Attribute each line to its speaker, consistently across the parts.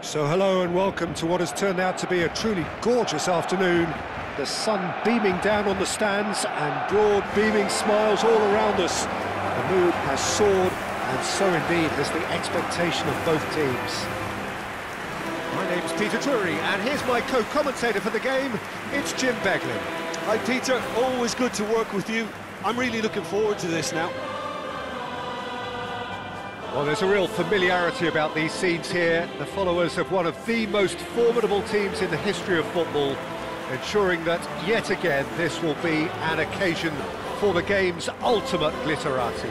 Speaker 1: So hello and welcome to what has turned out to be a truly gorgeous afternoon. The sun beaming down on the stands and broad beaming smiles all around us. The mood has soared, and so indeed has the expectation of both teams. My name's Peter Drury and here's my co-commentator for the game, it's Jim Beglin.
Speaker 2: Hi Peter, always good to work with you. I'm really looking forward to this now.
Speaker 1: Well, there's a real familiarity about these scenes here. The followers of one of the most formidable teams in the history of football, ensuring that, yet again, this will be an occasion for the game's ultimate glitterati.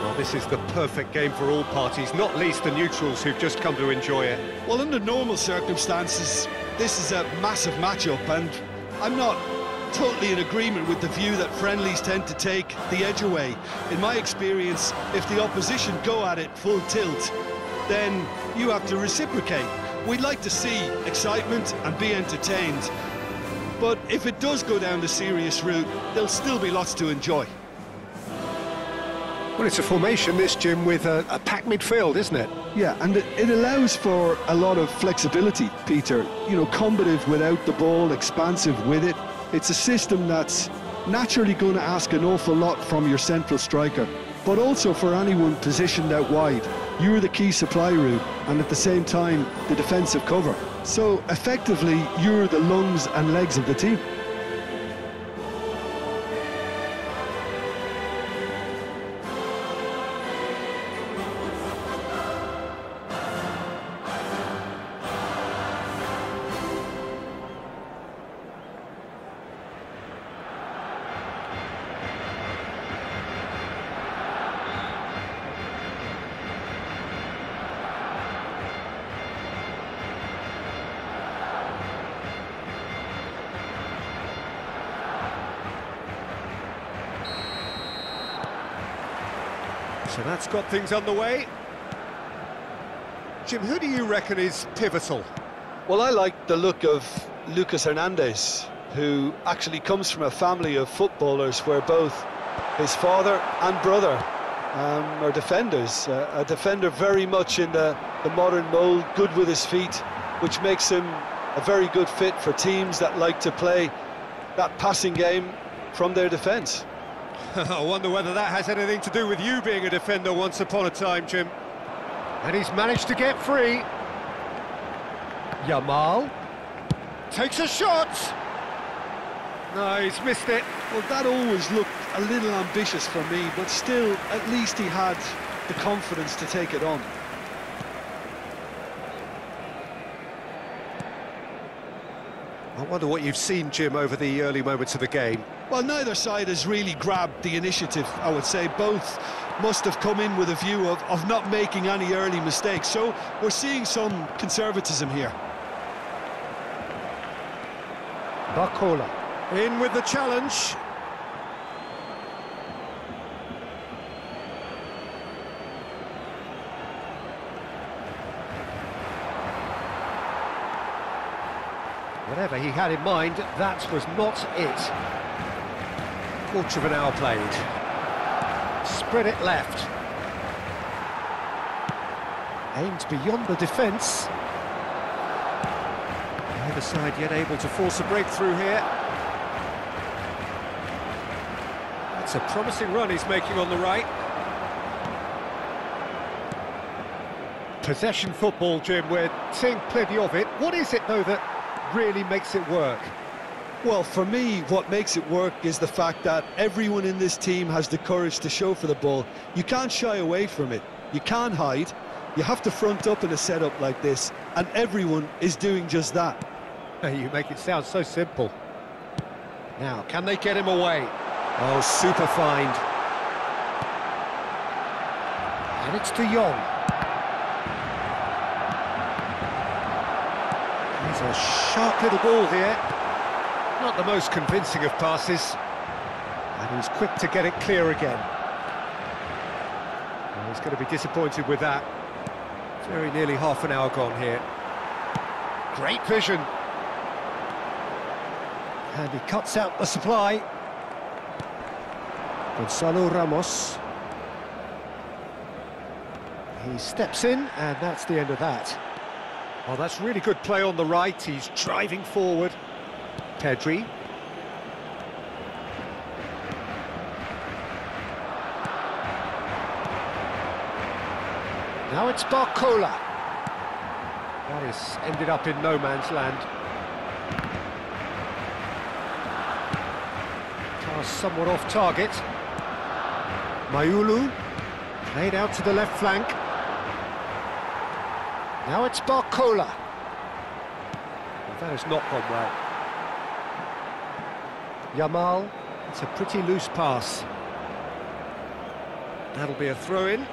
Speaker 1: Well, this is the perfect game for all parties, not least the neutrals who've just come to enjoy it.
Speaker 2: Well, under normal circumstances, this is a massive match-up, and I'm not totally in agreement with the view that friendlies tend to take the edge away. In my experience, if the opposition go at it full tilt, then you have to reciprocate. We'd like to see excitement and be entertained, but if it does go down the serious route, there'll still be lots to enjoy.
Speaker 1: Well, it's a formation, this, Jim, with a packed midfield, isn't it?
Speaker 3: Yeah, and it allows for a lot of flexibility, Peter. You know, combative without the ball, expansive with it. It's a system that's naturally going to ask an awful lot from your central striker, but also for anyone positioned out wide. You're the key supply route, and at the same time, the defensive cover. So, effectively, you're the lungs and legs of the team.
Speaker 1: So that's got things underway. Jim, who do you reckon is pivotal?
Speaker 2: Well, I like the look of Lucas Hernandez, who actually comes from a family of footballers where both his father and brother are defenders. A defender very much in the modern mould, good with his feet, which makes him a very good fit for teams that like to play that passing game from their defence.
Speaker 1: I wonder whether that has anything to do with you being a defender once upon a time, Jim. And he's managed to get free. Yamal takes a shot. No, he's missed it.
Speaker 3: Well, that always looked a little ambitious for me, but still, at least he had the confidence to take it on.
Speaker 1: I wonder what you've seen, Jim, over the early moments of the game.
Speaker 2: Well, neither side has really grabbed the initiative, I would say. Both must have come in with a view of not making any early mistakes. So we're seeing some conservatism here.
Speaker 1: Barcelona in with the challenge. Whatever he had in mind, that was not it. Quarter of an hour played. Spread it left. Aimed beyond the defence. Neither side yet able to force a breakthrough here. It's a promising run he's making on the right. Possession football, Jim, we're seeing plenty of it. What is it, though, that really makes it work?
Speaker 3: Well, for me, what makes it work is the fact that everyone in this team has the courage to show for the ball. You can't shy away from it. You can't hide. You have to front up in a setup like this, and everyone is doing just that.
Speaker 1: You make it sound so simple. Now, can they get him away?
Speaker 3: Oh, super find.
Speaker 1: And it's De Jong. He's a sharp little ball here. Not the most convincing of passes. And he's quick to get it clear again. Well, he's going to be disappointed with that. Very nearly half an hour gone here. Great vision. And he cuts out the supply. Gonzalo Ramos. He steps in, and that's the end of that. Well, that's really good play on the right. He's driving forward. Pedri. Now it's Barcola. That has ended up in no man's land. Pass somewhat off target. Mayulu, played out to the left flank. Now it's Barcola. Well, that has not gone well. Yamal, it's a pretty loose pass. That'll be a throw-in.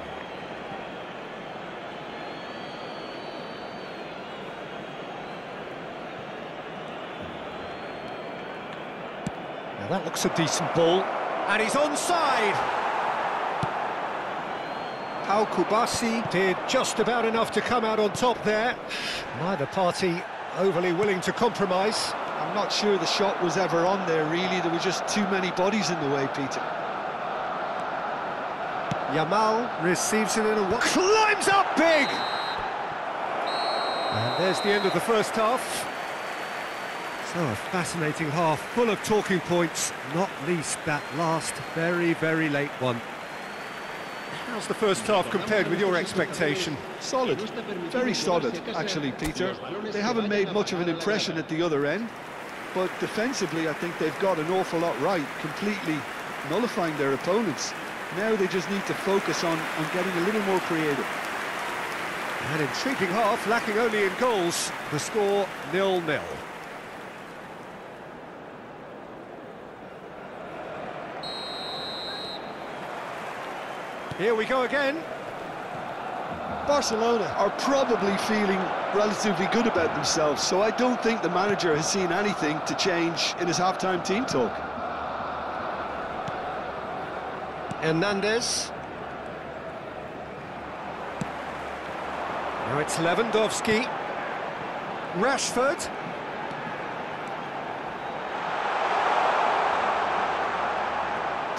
Speaker 1: Now that looks a decent ball, and he's onside. Pau Kubasi did just about enough to come out on top there. Neither party overly willing to compromise.
Speaker 3: I'm not sure the shot was ever on there, really. There were just too many bodies in the way, Peter.
Speaker 1: Yamal receives it in a... climbs up big! And there's the end of the first half. So a fascinating half, full of talking points, not least that last very, very late one. How's the first half compared with your expectation?
Speaker 3: Solid, very solid, actually, Peter. They haven't made much of an impression at the other end, but defensively I think they've got an awful lot right, completely nullifying their opponents. Now they just need to focus on getting a little more creative.
Speaker 1: An intriguing half, lacking only in goals. The score 0-0. Here we go again.
Speaker 3: Barcelona are probably feeling relatively good about themselves, so I don't think the manager has seen anything to change in his half-time team talk.
Speaker 1: Hernandez. Now it's Lewandowski. Rashford.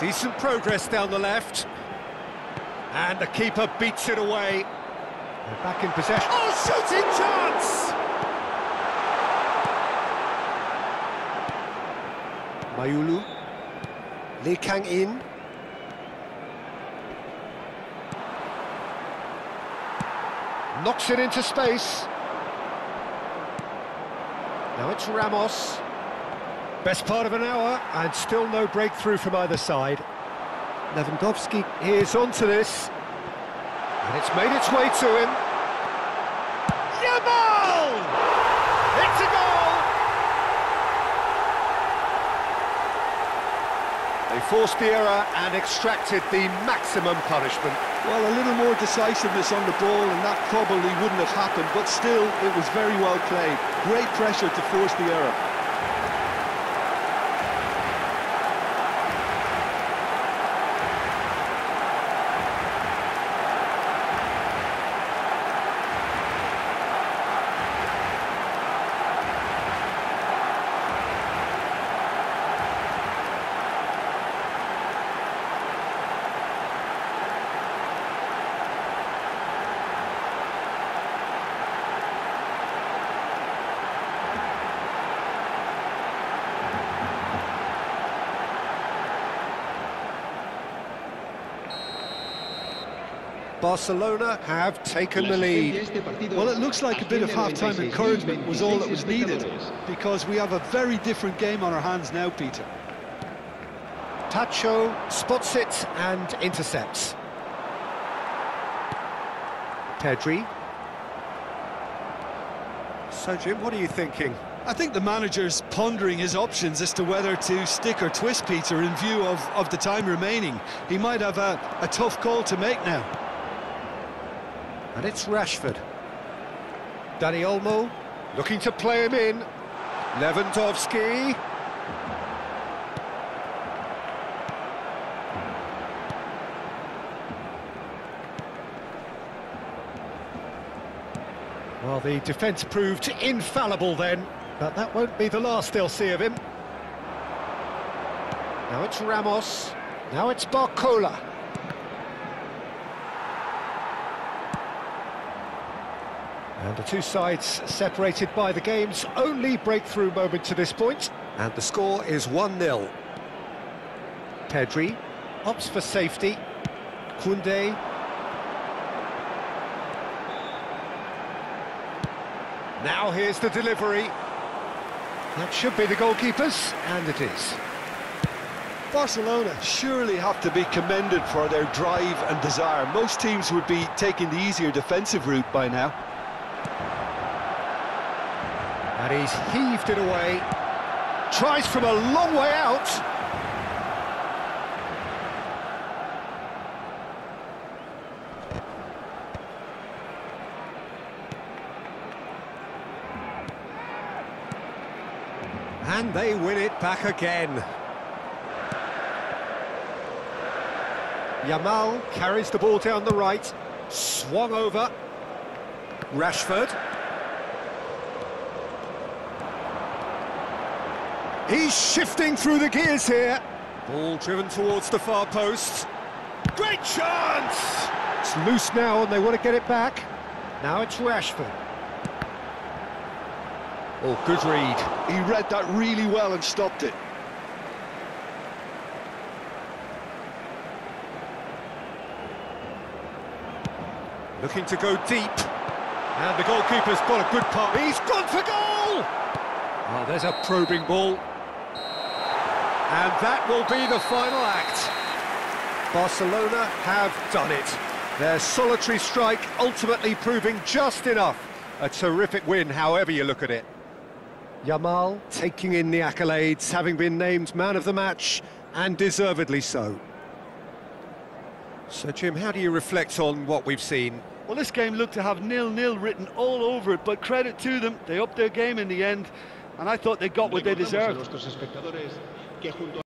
Speaker 1: Decent progress down the left. And the keeper beats it away. They're back in possession. Oh, shooting chance! Mayulu. Lee Kang-in. Knocks it into space. Now it's Ramos. Best part of an hour, and still no breakthrough from either side. Lewandowski is onto this, and it's made its way to him. Yamal! It's a goal! They forced the error and extracted the maximum punishment.
Speaker 3: Well, a little more decisiveness on the ball, and that probably wouldn't have happened, but still, it was very well played. Great pressure to force the error.
Speaker 1: Barcelona have taken the lead.
Speaker 3: Well, it looks like a bit of half-time encouragement was all that was needed, because we have a very different game on our hands now, Peter.
Speaker 1: Tacho spots it and intercepts. Pedri. So, Jim, what are you thinking?
Speaker 2: I think the manager's pondering his options as to whether to stick or twist, Peter, in view of the time remaining. He might have a tough call to make now.
Speaker 1: And it's Rashford. Dani Olmo looking to play him in. Lewandowski. Well, the defence proved infallible then, but that won't be the last they'll see of him. Now it's Ramos. Now it's And the two sides separated by the game's only breakthrough moment to this point. And the score is 1-0. Pedri opts for safety. Koundé. Now here's the delivery. That should be the goalkeeper's, and it is.
Speaker 3: Barcelona surely have to be commended for their drive and desire. Most teams would be taking the easier defensive route by now.
Speaker 1: And he's heaved it away. Tries from a long way out. And they win it back again. Yamal carries the ball down the right, swung over. Rashford. He's shifting through the gears here. Ball driven towards the far post. Great chance! It's loose now and they want to get it back. Now it's Rashford. Oh, good read.
Speaker 3: He read that really well and stopped it.
Speaker 1: Looking to go deep. And the goalkeeper's got a good pass. He's gone for goal! Oh, there's a probing ball. And that will be the final act. Barcelona have done it. Their solitary strike ultimately proving just enough. A terrific win, however you look at it. Yamal taking in the accolades, having been named man of the match, and deservedly so. So, Jim, how do you reflect on what we've seen?
Speaker 4: Well, this game looked to have 0-0 written all over it, but credit to them, they upped their game in the end, and I thought they got what they deserved.